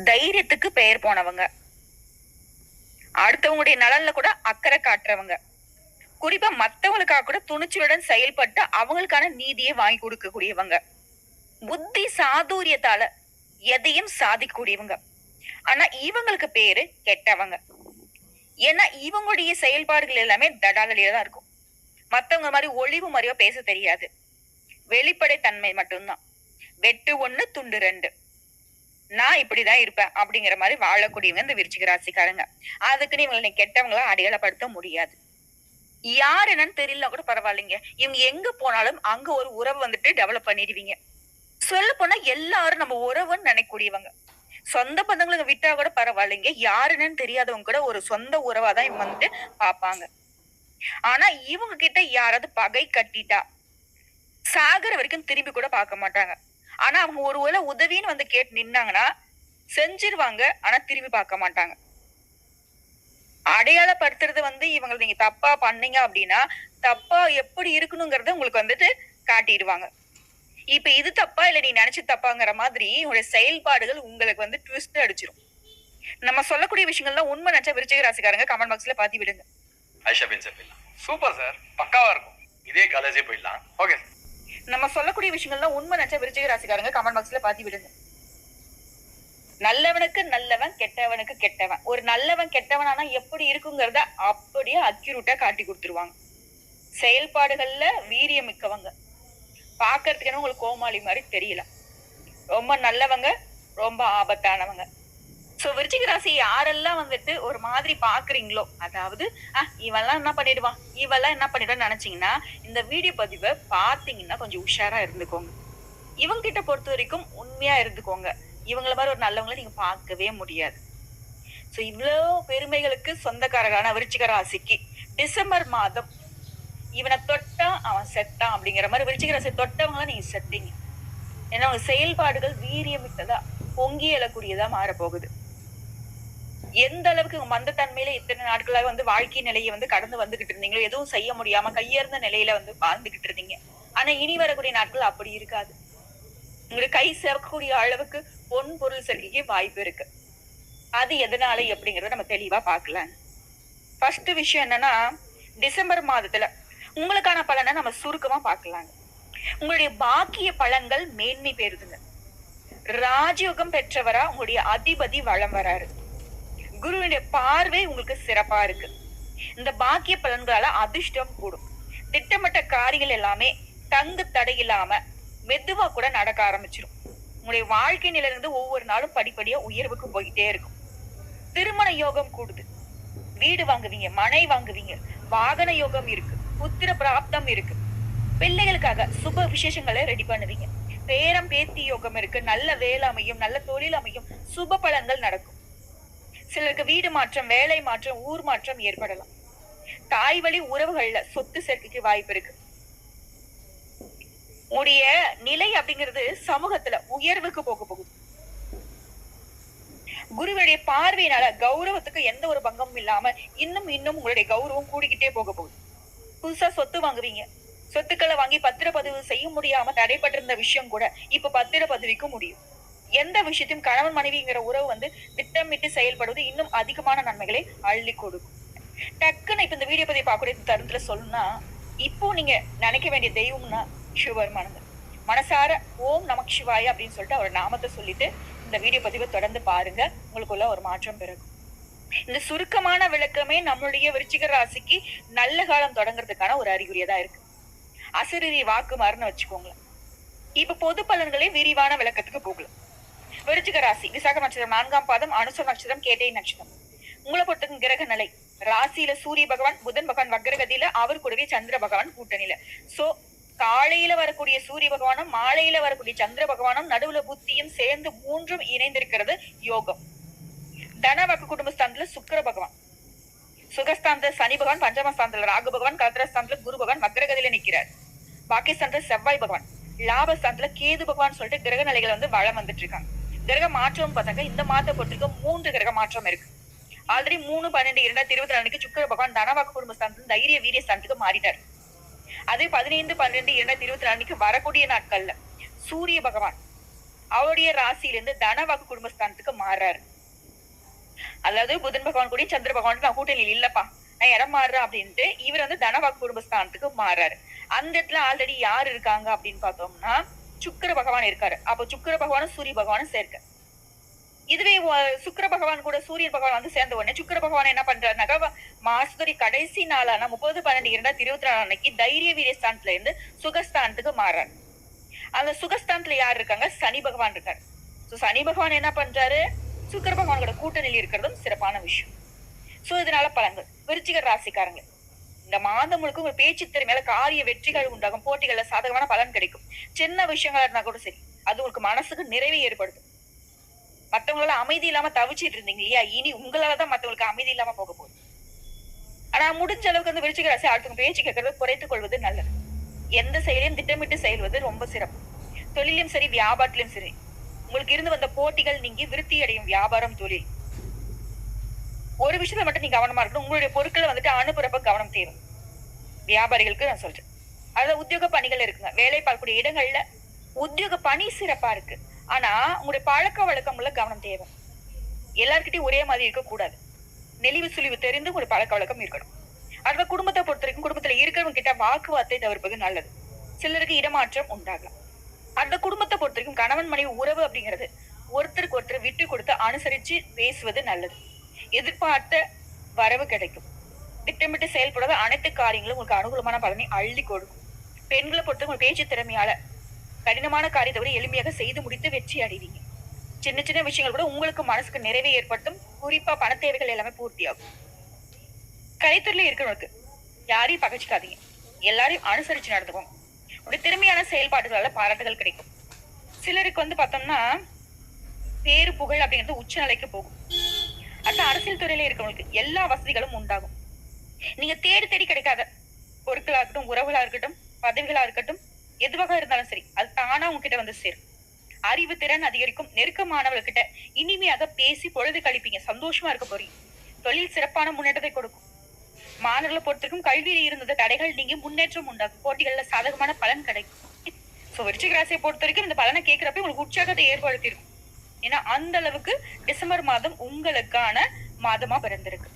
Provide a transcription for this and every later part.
தைரியத்துக்கு பெயர் போனவங்க, அடுத்தவங்களுடைய நலன்ல கூட அக்கறை காட்டுறவங்க, குறிப்பா மத்தவங்களுக்காக கூட துணிச்சலுடன் செயல்பட்டு அவங்களுக்கான நீதியை வாங்கி கொடுக்கக்கூடியவங்க, புத்தி சாதுரியத்தால எதையும் சாதிக்கக்கூடியவங்க. ஆனா இவங்களுக்கு பேரு கெட்டவங்க. ஏன்னா இவங்களுடைய செயல்பாடுகள் எல்லாமே தடாலடியா தான் இருக்கும். மத்தவங்க மாதிரி ஒளிவு மறைவா பேச தெரியாது. வெளிப்படை தன்மை மட்டும்தான். வெட்டு ஒண்ணு துண்டு ரெண்டு. நான் இப்படிதான் இருப்பேன் அப்படிங்கிற மாதிரி வாழக்கூடியவங்க இந்த விருச்சிக ராசிக்காரங்க. அதுக்குன்னு இவங்களை கெட்டவங்களா அடையாளப்படுத்த முடியாது. யார் என்னன்னு தெரியல கூட பரவாயில்லைங்க. இவங்க எங்க போனாலும் அங்க ஒரு உறவு வந்துட்டு டெவலப் பண்ணிடுவீங்க. சொல்ல போனா எல்லாரும் நம்ம உறவுன்னு நினைக்கக்கூடியவங்க. சொந்த பந்தங்களுக்கு விட்டா கூட பரவாயில்லைங்க. யாருன்னு தெரியாதவங்க கூட ஒரு சொந்த உறவாதான் இவங்க வந்துட்டு பாப்பாங்க. ஆனா இவங்க கிட்ட யாராவது பகை கட்டிட்டா சாகர வரைக்கும் திரும்பி கூட பார்க்க மாட்டாங்க. ஆனா அவங்க ஒருவேளை உதவின்னு வந்து கேட்டு நின்னாங்கன்னா செஞ்சிருவாங்க. ஆனா திரும்பி பார்க்க மாட்டாங்க. அடையாளப்படுத்துறது வந்து இவங்களை நீங்க தப்பா பண்ணீங்க அப்படின்னா தப்பா எப்படி இருக்கணுங்கிறத உங்களுக்கு வந்துட்டு காட்டிடுவாங்க. இப்ப இது தப்பா இல்ல நீ நினைச்சு தப்பாங்கிற மாதிரி உங்களுடைய செயல்பாடுகள் உங்களுக்கு வந்து ட்விஸ்ட் அடிச்சிடும். நம்ம சொல்லக்கூடிய விஷயங்கள்லாம் உண்மை நினைச்சா விருச்சிக ராசிக்காரங்க கமெண்ட் பாக்ஸ்ல பாத்தி விடுங்க. ஐஷா பென்சே போயிடலாம். சூப்பர் சார், பக்காவா இருக்கும். இதே காலேஜே போயிடலாம். ஓகே. நம்ம சொல்லக்கூடிய விஷயங்கள்லாம் உண்மை நினைச்சா விருச்சிக ராசிக்காரங்க கமெண்ட் பாக்ஸ்ல பாத்தி விடுங்க. நல்லவனுக்கு நல்லவன், கெட்டவனுக்கு கெட்டவன். ஒரு நல்லவன் கெட்டவன் ஆனா எப்படி இருக்குங்கிறத அப்படியே அக்யூரேட்டா காட்டி கொடுத்துருவாங்க. செயல்பாடுகள்ல வீரியம் மிக்கவங்க. பாக்குறதுக்கு உங்களுக்கு கோமாளி மாதிரி தெரியல. ரொம்ப நல்லவங்க, ரொம்ப ஆபத்தானவங்க. சோ விருச்சிக ராசி யாரெல்லாம் வந்துட்டு ஒரு மாதிரி பாக்குறீங்களோ, அதாவது இவெல்லாம் என்ன பண்ணிடுவான், இவெல்லாம் என்ன பண்ணிடுவான்னு நினைச்சீங்கன்னா இந்த வீடியோ பதிவை பாத்தீங்கன்னா கொஞ்சம் உஷாரா இருந்துக்கோங்க. இவங்க கிட்ட பொறுத்த வரைக்கும் உண்மையா இருந்துக்கோங்க. இவங்கள மாதிரி ஒரு நல்லவங்களை நீங்க பார்க்கவே முடியாது. சோ இவ்வளவு பெருமைகளுக்கு சொந்தக்காரரான விருச்சிக ராசிக்கு டிசம்பர் மாதம் இவனை தொட்டா அவன் செத்தான் அப்படிங்கிற மாதிரி விருச்சிக ராசி தொட்டவங்கள நீங்க செத்தீங்க. ஏன்னா அவங்க செயல்பாடுகள் வீரியமிக்கதா பொங்கி எழக்கூடியதா மாறப்போகுது. எந்த அளவுக்கு உங்க மந்தத்தன்மையில இத்தனை நாட்களாக வந்து வாழ்க்கை நிலையை வந்து கடந்து வந்துகிட்டு இருந்தீங்களோ, எதுவும் செய்ய முடியாம கையேர்ந்த நிலையில வந்து வாழ்ந்துகிட்டு இருந்தீங்க. ஆனா இனி வரக்கூடிய நாட்கள் அப்படி இருக்காது. உங்களுக்கு கை சேர்க்கக்கூடிய அளவுக்கு பொன் பொருள் சேர்க்கைக்கு வாய்ப்பு இருக்கு. அது எதனால எப்படிங்கறத நம்ம தெளிவா பார்க்கலாம். ஃபர்ஸ்ட் விஷயம் என்னன்னா, டிசம்பர் மாதத்துல உங்களுக்கான பலனை நம்ம சுருக்கமா பார்க்கலாங்க. உங்களுடைய பாக்கிய பலன்கள் மேன்மை பெறுதுங்க. ராஜயோகம் பெற்றவரா உங்களுடைய அதிபதி வளம் வராரு. குருவினுடைய பார்வை உங்களுக்கு சிறப்பா இருக்கு. இந்த பாக்கிய பலன்களால அதிர்ஷ்டம் கூடும். திட்டமிட்ட காரியங்கள் எல்லாமே தங்கு தடையில்லாம மெதுவா கூட நடக்க ஆரம்பிச்சிடும். உங்களுடைய வாழ்க்கை நிலையில இருந்து ஒவ்வொரு நாளும் படிப்படியா உயர்வுக்கு போயிட்டே இருக்கும். திருமண யோகம் கூடுது. வீடு வாங்குவீங்க, மனை வாங்குவீங்க, வாகன யோகம் இருக்கு, புத்திர பிராப்தம் இருக்கு. பிள்ளைகளுக்காக சுப விசேஷங்களை ரெடி பண்ணுவீங்க. பேரம் பேத்தி யோகம் இருக்கு. நல்ல வேலை அமையும், நல்ல தொழில் அமையும், சுப பலன்கள் நடக்கும். சிலருக்கு வீடு மாற்றம், வேலை மாற்றம், ஊர் மாற்றம் ஏற்படலாம். தாய் வழி உறவுகள்ல சொத்து சேர்க்கைக்கு வாய்ப்பு இருக்கு. உடைய நிலை அப்படிங்கிறது சமூகத்துல உயர்வுக்கு போக போகுது. குருவுடைய பார்வையினால கௌரவத்துக்கு எந்த ஒரு பங்கமும் இல்லாம இன்னும் உங்களுடைய கௌரவம் கூடிக்கிட்டே போக போகுது. புதுசா சொத்து வாங்குவீங்க. சொத்துக்களை வாங்கி பத்திரப்பதிவு செய்ய முடியாம தடைப்பட்டிருந்த விஷயம் கூட இப்ப பத்திரப்பதிவிக்க முடியும். எந்த விஷயத்தையும் கணவன் மனைவிங்கிற உறவு வந்து திட்டமிட்டு செயல்படுவது இன்னும் அதிகமான நன்மைகளை அள்ளி கொடுக்கும். டக்குன்னு இப்ப இந்த வீடியோ பதிவு பார்க்கக்கூடிய தருணத்துல சொல்லணும்னா, இப்போ நீங்க நினைக்க வேண்டிய தெய்வம்னா சிவபெருமானுங்க. மனசார ஓம் நமக் சிவாய அப்படின்னு சொல்லிட்டு அவர் நாமத்தை சொல்லிட்டு இந்த வீடியோ பதிவை தொடர்ந்து பாருங்க. உங்களுக்குள்ள ஒரு மாற்றம் பிறகும். இந்த சுருக்கமான விளக்கமே நம்மளுடைய விருச்சிக ராசிக்கு நல்ல காலம் தொடங்குறதுக்கான ஒரு அறிகுறியதான் இருக்கு. அசரீரி வாக்கு மாறுன்னு வச்சுக்கோங்களேன். இப்ப பொது பலன்களே விரிவான விளக்கத்துக்கு போகலாம். விருச்சிக ராசி விசாக நட்சத்திரம் 4ஆம் பாதம், அனுச நட்சத்திரம், கேட்டை நட்சத்திரம். உங்களை பொறுத்தவரைக்கும் கிரக நிலை ராசியில சூரிய பகவான், புதன் பகவான் வக்ரகதியில, அவர் கூடவே சந்திர பகவான் கூட்டணியில. சோ காலையில வரக்கூடிய சூரிய பகவானும் மாலையில வரக்கூடிய சந்திர பகவானும் நடுவுல புத்தியும் சேர்ந்து மூன்றும் இணைந்திருக்கிறது யோகம். தனவாக்கு குடும்பஸ்தானத்துல சுக்கிர பகவான், சுகஸ்தானத்துல சனி பகவான், பஞ்சமஸ்தானத்துல ராகு பகவான், கலத்திரஸ்தானத்துல குரு பகவான் வக்ரகதியில நிக்கிறார். பாகிஸ்தானத்துல செவ்வாய் பகவான், லாபஸ்தானத்துல கேது பகவான் சொல்லிட்டு கிரக நிலைகள் வந்து வளம் வந்துட்டு இருக்காங்க. கிரக மாற்றம் பார்த்தாங்க இந்த மாதத்தை பொறுத்திருக்கும் 3 கிரக மாற்றம் இருக்கு. ஆல்ரெடி 3/12/2022 சுக்கிர பகவான் தனவாக்கு குடும்பஸ்தானத்துல தைரிய வீரிய ஸ்தானத்துக்கு மாறிட்டார். அதே 15/12/2022 வரக்கூடிய நாட்கள்ல சூரிய பகவான் அவருடைய ராசியிலிருந்து தனவாக்கு குடும்பஸ்தானத்துக்கு மாறாரு. அதாவது புதன் பகவான் கூட சந்திர பகவான் நான் கூட்டணியில் இல்லப்பா, நான் இடம் மாறுறேன் அப்படின்ட்டு இவர் வந்து தனவாக்கு குடும்பஸ்தானத்துக்கு மாறாரு. அந்த இடத்துல ஆல்ரெடி யார் இருக்காங்க அப்படின்னு பார்த்தோம்னா சுக்கிர பகவான் இருக்காரு. அப்போ சுக்கிர பகவானும் சூரிய பகவானும் சேர்க்க. இதுவே சுக்கிர பகவான் கூட சூரியன் பகவான் வந்து சேர்ந்த உடனே சுக்கிர பகவான் என்ன பண்றாருனாக்கா மாசத்துடைய கடைசி நாளான 30/12/2024 அன்னைக்கு தைரிய வீரிய ஸ்தானத்துல இருந்து சுகஸ்தானத்துக்கு மாறாரு. அந்த சுகஸ்தானத்துல யார் இருக்காங்க? சனி பகவான் இருக்காரு. சனி பகவான் என்ன பண்றாரு? சுக்கிர பகவானோட கூட்டணியில் இருக்கிறதும் சிறப்பான விஷயம். சோ இதனால பலன்கள் விருச்சிக ராசிக்காரங்க இந்த மாதம் முழுக்க உங்க பேச்சு திறமையால காரிய வெற்றிகள் உண்டாகும், போட்டிகள்ல சாதகமான பலன் கிடைக்கும். சின்ன விஷயங்களா இருந்தா கூட சரி, அது உங்களுக்கு மனசுக்கு நிறைவை ஏற்படுத்தும். மத்தவங்களால அமைதி இல்லாம தவிச்சிட்டு இருந்தீங்க இல்லையா, இனி உங்களாலதான் மத்தவங்களுக்கு அமைதி இல்லாம போக போகுது. ஆனா முடிஞ்ச அளவுக்கு அந்த விருச்சிக ராசி அடுத்தவங்க பேச்சு கேட்கறத குறைத்துக் கொள்வது நல்லது. எந்த செயலையும் திட்டமிட்டு செயல்வது ரொம்ப சிறப்பு. தொழிலும் சரி வியாபாரத்திலும் சரி உங்களுக்கு இருந்து வந்த போட்டிகள் நீங்கி விருத்தி அடையும். வியாபாரம் தொழில் ஒரு விஷயத்துல மட்டும் நீங்க கவனமா இருக்கணும். உங்களுடைய பொருட்களை வந்துட்டு அனுப்புறப்ப கவனம் தேவை. வியாபாரிகளுக்கு நான் சொல்றேன். அதுல உத்தியோக பணிகள் இருக்குங்க. வேலை பார்க்கக்கூடிய இடங்கள்ல உத்தியோக பணி சிறப்பா இருக்கு. ஆனா உங்களுடைய பழக்க வழக்கங்கள்ல கவனம் தேவை. எல்லார்கிட்டயும் ஒரே மாதிரி இருக்க கூடாது. நெளிவு சுழிவு தெரிந்து ஒரு பழக்க வழக்கம் இருக்கணும். அடுத்த குடும்பத்தை பொறுத்த வரைக்கும் குடும்பத்துல இருக்கிறவங்க கிட்ட வாக்குவார்த்தை தவிர்ப்பது நல்லது. சிலருக்கு இடமாற்றம் உண்டாகலாம். அந்த குடும்பத்தை பொறுத்த வரைக்கும் கணவன் மனைவி உறவு அப்படிங்கிறது ஒருத்தருக்கு ஒருத்தர் விட்டு கொடுத்து அனுசரிச்சு பேசுவது நல்லது. எதிர்பார்த்த வரவு கிடைக்கும். திட்டமிட்டு செயல்படுவது அனைத்து காரியங்களும் உங்களுக்கு அனுகூலமான பலனை அள்ளி கொடுக்கும். பெண்களை பொறுத்த உங்க பேச்சு திறமையால கடினமான காரியத்தை விட எளிமையாக செய்து முடித்து வெற்றி அடைவீங்க. சின்ன சின்ன விஷயங்கள் கூட உங்களுக்கு மனசுக்கு நிறைவை ஏற்படுத்தும். குறிப்பா பண தேவைகள் எல்லாமே பூர்த்தியாகும். கலைத்துறையில இருக்கிறவங்களுக்கு யாரையும் பகச்சிக்காதீங்க. எல்லாரையும் அனுசரிச்சு நடந்துக்கும். ஒரு திறமையான செயல்பாடுகளால பாராட்டுகள் கிடைக்கும். சிலருக்கு வந்து பார்த்தோம்னா பேரு புகழ் அப்படிங்கிறது உச்ச நிலைக்கு போகும். அடுத்த அரசியல் துறையில இருக்கிறவங்களுக்கு எல்லா வசதிகளும் உண்டாகும். நீங்க தேடி தேடி கிடைக்காத பொருட்களா இருக்கட்டும், உறவுகளா இருக்கட்டும், பதவிகளா இருக்கட்டும், எதுவாக இருந்தாலும் சரி அது தானா உங்ககிட்ட வந்து சேரும். அறிவு திறன் அதிகரிக்கும். நெருக்கமானவர்கிட்ட இனிமையாக பேசி பொழுது கழிப்பீங்க. சந்தோஷமா இருக்க போறீங்க. தொழில் சிறப்பான முன்னேற்றத்தை கொடுக்கும். மாணவர்களை பொறுத்திருக்கும் கல்வியில் இருந்த தடைகள் நீங்க முன்னேற்றம் உண்டாகும். போட்டிகள்ல சாதகமான பலன் கிடைக்கும். விருச்சிக ராசியை பொறுத்த வரைக்கும் இந்த பலனை கேட்கிறப்ப உங்களுக்கு உற்சாகத்தை ஏற்படுத்தியிருக்கும். ஏன்னா அந்த அளவுக்கு டிசம்பர் மாதம் உங்களுக்கான மாதமா பிறந்திருக்கு.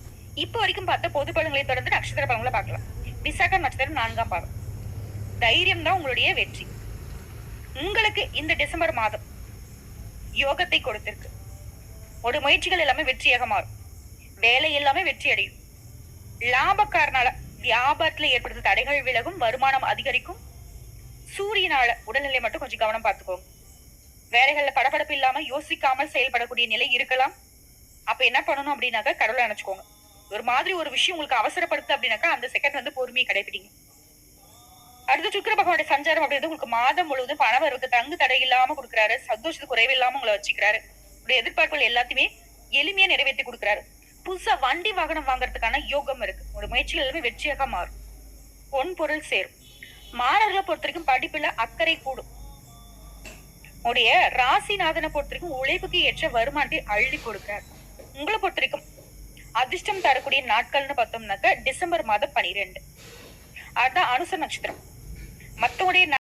இப்ப வரைக்கும் பார்த்த பொது பலன்களை தொடர்ந்து நட்சத்திர பலன்களை பார்க்கலாம். விசாக நட்சத்திரம் 4ஆம் பாதம். தைரியம் தான் உங்களுடைய வெற்றி. உங்களுக்கு இந்த டிசம்பர் மாதம் யோகத்தை கொடுத்திருக்கு. ஒரு முயற்சிகள் எல்லாமே வெற்றியாக மாறும். வேலை எல்லாமே வெற்றி அடையும். லாபக்காரனால வியாபாரத்துல ஏற்படுத்த தடைகள் விலகும். வருமானம் அதிகரிக்கும். சூரியனால உடல்நிலை மட்டும் கொஞ்சம் கவனம் பார்த்துக்கோங்க. வேலைகள்ல படபடப்பு இல்லாம யோசிக்காமல் செயல்படக்கூடிய நிலை இருக்கலாம். அப்ப என்ன பண்ணணும் அப்படின்னாக்கா கடவுளை நினைச்சுக்கோங்க. ஒரு மாதிரி ஒரு விஷயம் உங்களுக்கு அவசரப்படுத்து அப்படின்னாக்கா அந்த செகண்ட் வந்து பொறுமையை கடைபிடிங்க. அடுத்து சுக்கிர பகவானுடைய சஞ்சாரம் அப்படின்றது உங்களுக்கு மாதம் முழுவதும் பண வரவுக்கு தங்கு தடை இல்லாம கொடுக்குறாரு. சந்தோஷத்துக்கு குறைவு இல்லாம உங்களை வச்சுக்கிறாரு. உங்களுடைய எதிர்பார்ப்புகள் எல்லாத்தையுமே எளிமையா நிறைவேற்றி கொடுக்குறாரு. புதுசா வண்டி வாகனம் வாங்குறதுக்கான யோகம் இருக்கு. உங்களோட முயற்சிகள் எல்லாமே வெற்றியாக மாறும். பொன் பொருள் சேரும். மாணவர்களை பொறுத்த வரைக்கும் படிப்புல அக்கறை கூடும். உடைய ராசிநாதனை பொறுத்த வரைக்கும் உழைப்புக்கு ஏற்ற வருமானத்தை அள்ளி கொடுக்கிறார். உங்களை பொறுத்த வரைக்கும் அதிர்ஷ்டம் தரக்கூடிய நாட்கள்னு பார்த்தோம்னாக்க டிசம்பர் மாதம் 12. அதுதான் அனுச நட்சத்திரம். மத்தவங்களுடைய